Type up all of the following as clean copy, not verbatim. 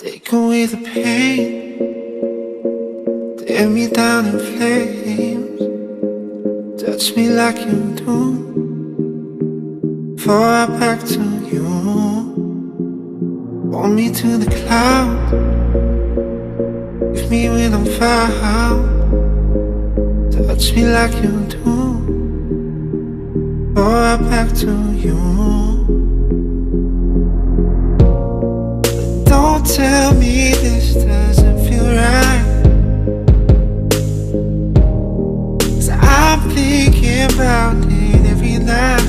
Take away the pain, tear me down in flames. Touch me like you do, fall right back to you. Hold me to the clouds, leave me when I'm found. Touch me like you do, fall right back to you. Don't tell me this doesn't feel right, 'cause I'm thinking about it every night.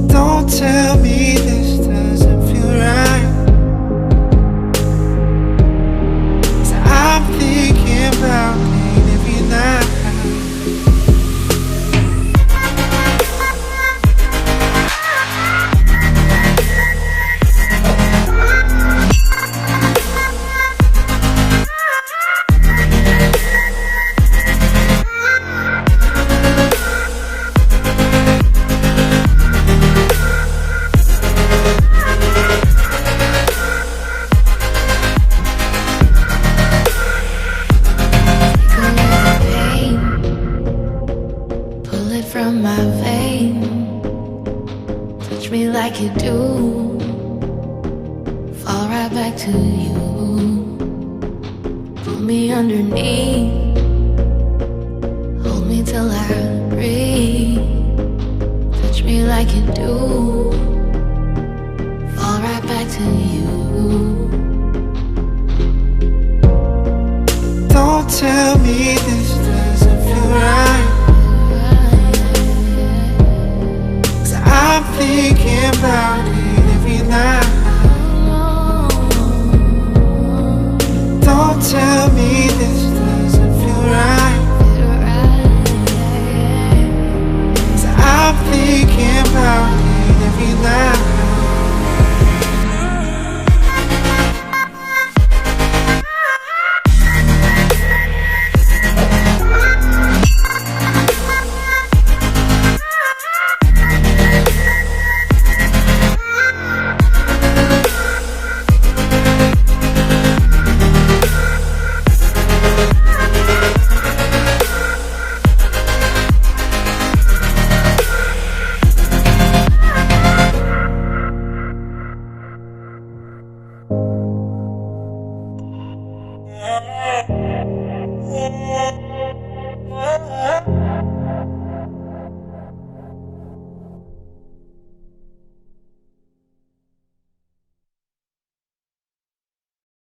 Don't tell me this doesn't feel right, 'cause I'm thinking about it every night. From my vein, touch me like you do, fall right back to you. Pull me underneath, hold me till I breathe. Touch me like you do, fall right back to you. Don't tell me this doesn't feel right, I'm thinking about it every night.